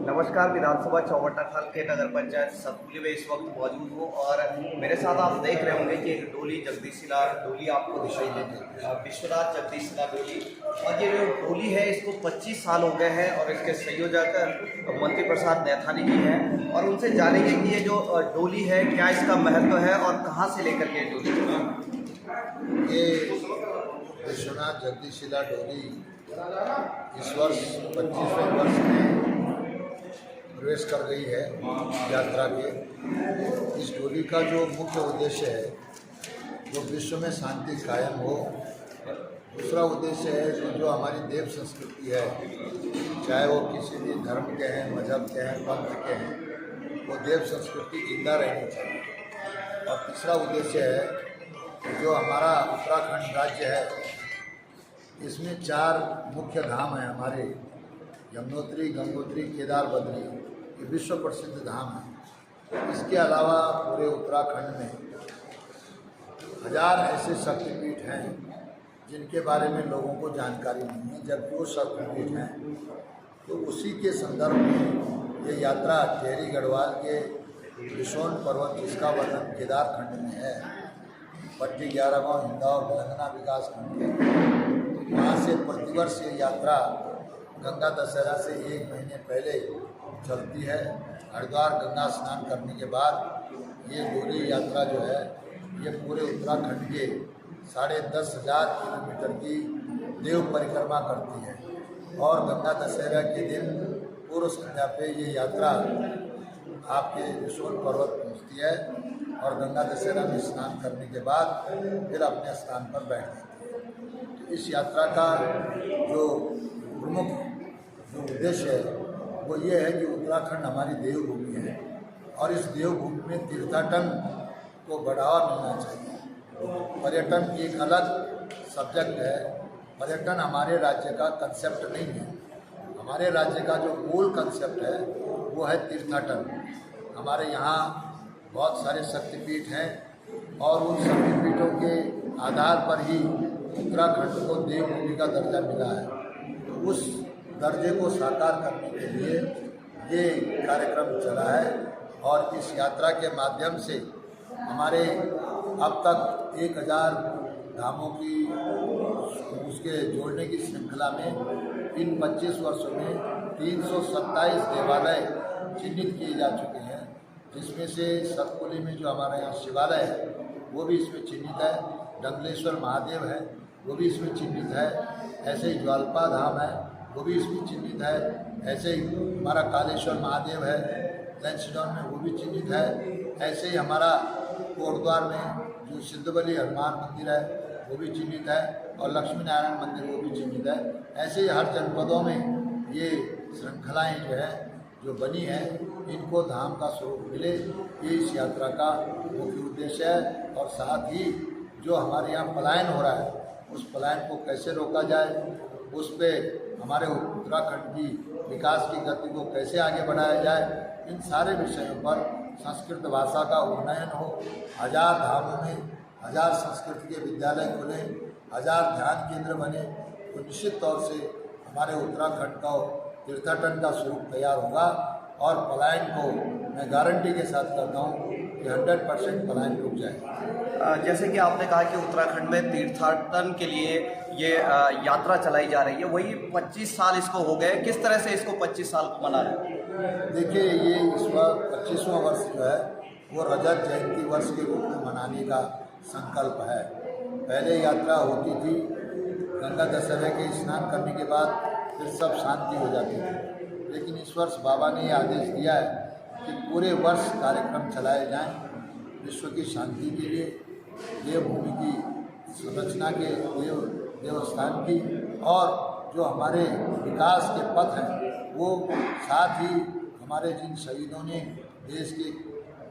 नमस्कार। विधानसभा चौबट्टाखाल के नगर पंचायत सतपुली में इस वक्त मौजूद हूँ और मेरे साथ आप देख रहे होंगे कि एक डोली जगदीशिला डोली आपको दिखाई देगी, विश्वनाथ जगदीशिला डोली। और ये जो डोली है इसको 25 साल हो गए हैं और इसके संयोजक मंत्री प्रसाद नैथानी जी हैं और उनसे जानेंगे कि ये जो डोली है क्या इसका महत्व है और कहाँ से लेकर के डोली। ये विश्वनाथ जगदीशिला डोली इस वर्ष 25वें वर्ष में प्रवेश कर गई है यात्रा के। इस डोली का जो मुख्य उद्देश्य है वो विश्व में शांति कायम हो। दूसरा उद्देश्य है कि जो हमारी देव संस्कृति है, चाहे वो किसी भी धर्म के हैं, मजहब के हैं, पंथ के हैं, वो देव संस्कृति जिंदा रहनी चाहिए। और तीसरा उद्देश्य है कि जो हमारा उत्तराखंड राज्य है इसमें 4 मुख्य धाम हैं हमारे, यमुनोत्री, गंगोत्री, केदार, बद्री। ये विश्व प्रसिद्ध धाम है। इसके अलावा पूरे उत्तराखंड में 1000 ऐसे शक्तिपीठ हैं जिनके बारे में लोगों को जानकारी नहीं है, जबकि वो शक्तिपीठ हैं। तो उसी के संदर्भ में ये यात्रा टेहरी गढ़वाल के विशोन पर्वत, जिसका वर्णन केदार खंड में है, पट्टी 11 गाँव, हिंदौर, तेलंगाना विकास खंड के, वहाँ से प्रतिवर्ष ये यात्रा गंगा दशहरा से 1 महीने पहले चलती है। हरिद्वार गंगा स्नान करने के बाद ये डोली यात्रा जो है ये पूरे उत्तराखंड के 10,500 किलोमीटर की देव परिक्रमा करती है। और गंगा दशहरा के दिन पूर्व संध्या पे ये यात्रा आपके विशोन पर्वत पहुँचती है और गंगा दशहरा में स्नान करने के बाद फिर अपने स्थान पर बैठ जाती है। तो इस यात्रा का जो प्रमुख जो उद्देश्य है वो ये है कि उत्तराखंड हमारी देवभूमि है और इस देवभूमि में तीर्थाटन को बढ़ावा मिलना चाहिए। पर्यटन एक अलग सब्जेक्ट है। पर्यटन हमारे राज्य का कंसेप्ट नहीं है। हमारे राज्य का जो मूल कंसेप्ट है वो है तीर्थाटन। हमारे यहाँ बहुत सारे शक्तिपीठ हैं और उन शक्तिपीठों के आधार पर ही उत्तराखंड को देवभूमि का दर्जा मिला है। तो उस दर्जे को साकार करने के लिए ये कार्यक्रम चला है और इस यात्रा के माध्यम से हमारे अब तक 1000 धामों की उसके जोड़ने की श्रृंखला में इन 25 वर्षों में 327 देवालय चिन्हित किए जा चुके हैं, जिसमें से सतपुली में जो हमारे यहाँ शिवालय है वो भी इसमें चिन्हित है, डंगलेश्वर महादेव है वो भी इसमें चिन्हित है, ऐसे ही ज्वाल्पा धाम है वो भी इसमें चिन्हित है, ऐसे ही हमारा कालेश्वर महादेव है लैंसडाउन में वो भी चिन्हित है, ऐसे ही हमारा कोटद्वार में जो सिद्धबली हनुमान मंदिर है वो भी चिन्हित है और लक्ष्मी नारायण मंदिर वो भी चिन्हित है। ऐसे ही हर जनपदों में ये श्रृंखलाएँ जो है जो बनी है इनको धाम का स्वरूप मिले, ये इस यात्रा का मुख्य उद्देश्य है। और साथ ही जो हमारे यहाँ पलायन हो रहा है उस पलायन को कैसे रोका जाए, उस पर हमारे उत्तराखंड की विकास की गति को कैसे आगे बढ़ाया जाए, इन सारे विषयों पर संस्कृत भाषा का उन्नयन हो। 1000 धामों में 1000 संस्कृत के विद्यालय खुले, 1000 ध्यान केंद्र बने, तो निश्चित तौर से हमारे उत्तराखंड का तीर्थाटन का स्वरूप तैयार होगा। और पलायन को मैं गारंटी के साथ करता हूँ कि 100% पलायन रुक जाए। जैसे कि आपने कहा कि उत्तराखंड में तीर्थाटन के लिए ये यात्रा चलाई जा रही है, वही 25 साल इसको हो गए, किस तरह से इसको 25 साल को मना रहे हैं? देखिए, ये इस बार 25वां वर्ष जो है वो रजत जयंती वर्ष के रूप में मनाने का संकल्प है। पहले यात्रा होती थी, गंगा दशहरा के स्नान करने के बाद फिर सब शांति हो जाती थी, लेकिन इस वर्ष बाबा ने ये आदेश दिया है कि पूरे वर्ष कार्यक्रम चलाए जाएं विश्व की शांति के लिए, देवभूमि की संरचना के देवस्थान की, और जो हमारे विकास के पथ हैं वो, साथ ही हमारे जिन शहीदों ने देश के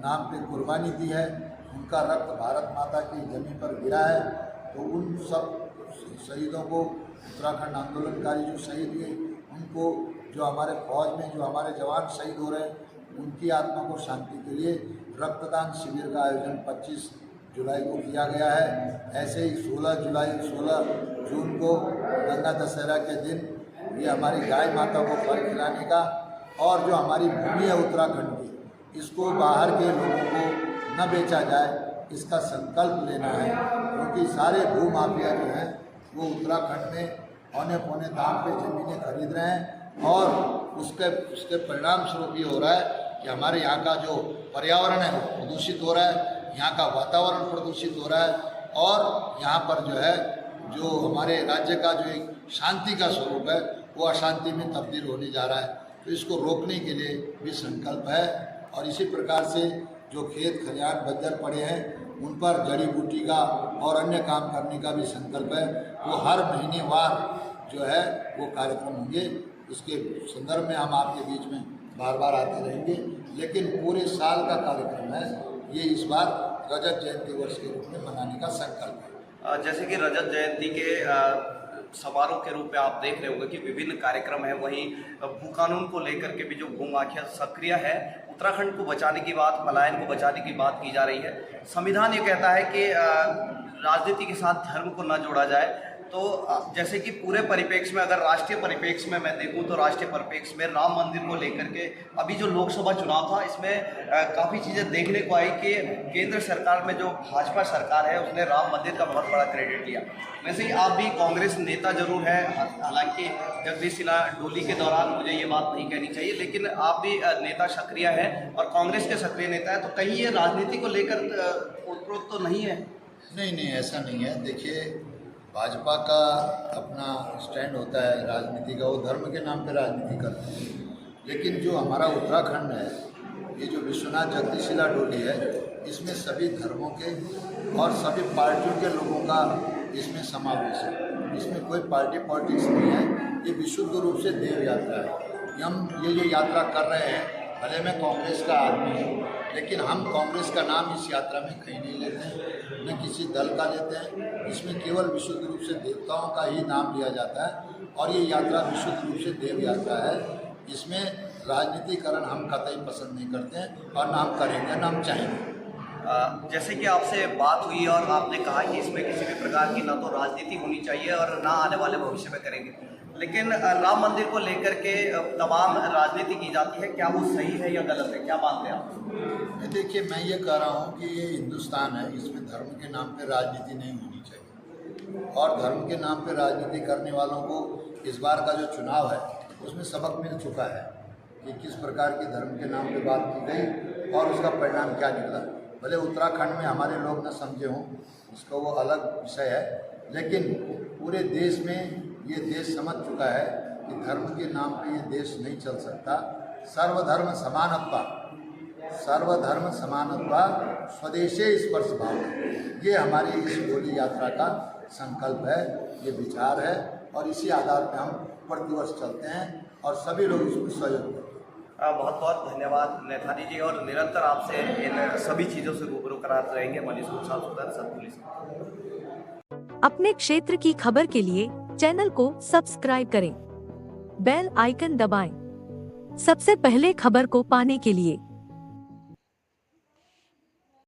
नाम पे कुर्बानी दी है उनका रक्त भारत माता की जमीन पर गिरा है, तो उन सब शहीदों को, उत्तराखंड आंदोलनकारी जो शहीद हुए उनको, जो हमारे फौज में जो हमारे जवान शहीद हो रहे हैं उनकी आत्मा को शांति के लिए रक्तदान शिविर का आयोजन 25 जुलाई को किया गया है। ऐसे ही 16 जून को गंगा दशहरा के दिन ये हमारी गाय माता को फल खिलाने का और जो हमारी भूमि है उत्तराखंड की, इसको बाहर के लोगों को न बेचा जाए, इसका संकल्प लेना है। क्योंकि सारे भूमाफिया जो हैं वो उत्तराखंड में औने पौने दाम पे ज़मीनें खरीद रहे हैं और उसके परिणाम स्वरूप ये हो रहा है कि हमारे यहाँ का जो पर्यावरण है वो प्रदूषित हो रहा है, यहाँ का वातावरण प्रदूषित हो रहा है और यहाँ पर जो है जो हमारे राज्य का जो एक शांति का स्वरूप है वो अशांति में तब्दील होने जा रहा है। तो इसको रोकने के लिए भी संकल्प है और इसी प्रकार से जो खेत खलिहान बंजर पड़े हैं उन पर जड़ी बूटी का और अन्य काम करने का भी संकल्प है। वो हर महीनेवार जो है वो कार्यक्रम होंगे। इसके संदर्भ में हम आपके बीच में बार बार आते रहेंगे, लेकिन पूरे साल का कार्यक्रम है ये इस बार रजत जयंती वर्ष के रूप में मनाने का संकल्प है। जैसे कि रजत जयंती के समारोह के रूप में आप देख रहे होंगे कि विभिन्न कार्यक्रम है, वहीं भू कानून को लेकर के भी जो भूमाफिया सक्रिय है, उत्तराखंड को बचाने की बात, पलायन को बचाने की बात की जा रही है। संविधान ये कहता है कि राजनीति के साथ धर्म को न जोड़ा जाए। तो जैसे कि पूरे परिप्रेक्ष्य में, अगर राष्ट्रीय परिप्रेक्ष्य में मैं देखूं तो राष्ट्रीय परिप्रेक्ष्य में राम मंदिर को लेकर के अभी जो लोकसभा चुनाव था इसमें काफ़ी चीज़ें देखने को आई कि केंद्र सरकार में जो भाजपा सरकार है उसने राम मंदिर का बहुत बड़ा क्रेडिट लिया। वैसे ही आप भी कांग्रेस नेता जरूर है, हालांकि जगदीश सिन्हा डोली के दौरान मुझे ये बात नहीं कहनी चाहिए, लेकिन आप भी नेता सक्रिय है और कांग्रेस के सक्रिय नेता है, तो कहीं ये राजनीति को लेकर ओतप्रोत तो नहीं है? नहीं, ऐसा नहीं है। देखिए, भाजपा का अपना स्टैंड होता है राजनीति का, वो धर्म के नाम पे राजनीति करते हैं। लेकिन जो हमारा उत्तराखंड है, ये जो विश्वनाथ जगदीशिला डोली है, इसमें सभी धर्मों के और सभी पार्टियों के लोगों का इसमें समावेश है। इसमें कोई पार्टी पॉलिटिक्स नहीं है। ये विशुद्ध रूप से देव यात्रा है। हम ये जो यात्रा कर रहे हैं, भले मैं कांग्रेस का आदमी हूँ, लेकिन हम कांग्रेस का नाम इस यात्रा में कहीं नहीं लेते हैं, न किसी दल का लेते हैं। इसमें केवल विशुद्ध रूप से देवताओं का ही नाम लिया जाता है और ये यात्रा विशुद्ध रूप से देव यात्रा है। इसमें राजनीतिकरण हम कतई पसंद नहीं करते हैं और ना हम करेंगे, ना हम चाहेंगे। जैसे कि आपसे बात हुई और आपने कहा कि इसमें किसी भी प्रकार की ना तो राजनीति होनी चाहिए और ना आने वाले भविष्य में करेंगे, लेकिन राम मंदिर को लेकर के तमाम राजनीति की जाती है, क्या वो सही है या गलत है, क्या मानते हैं आप? देखिए, मैं ये कह रहा हूँ कि ये हिंदुस्तान है, इसमें धर्म के नाम पे राजनीति नहीं होनी चाहिए और धर्म के नाम पे राजनीति करने वालों को इस बार का जो चुनाव है उसमें सबक मिल चुका है कि किस प्रकार की धर्म के नाम पे बात की गई और उसका परिणाम क्या निकला। भले उत्तराखंड में हमारे लोग न समझे हों, इसका वो अलग विषय है, लेकिन पूरे देश में ये देश समझ चुका है कि धर्म के नाम पे ये देश नहीं चल सकता। सर्वधर्म समानत्वा स्वदेशे स्पर्श भाव, ये हमारी इस डोली यात्रा का संकल्प है, ये विचार है और इसी आधार पर हम प्रतिवर्ष चलते हैं और सभी लोग इसमें सहयोग करते हैं। बहुत बहुत धन्यवाद नेताजी जी, और निरंतर आपसे इन सभी चीज़ों से रूबरू कराते रहेंगे। मनीष गुप्ता, सतपुलिस। अपने क्षेत्र की खबर के लिए चैनल को सब्सक्राइब करें, बेल आइकन दबाएं। सबसे पहले खबर को पाने के लिए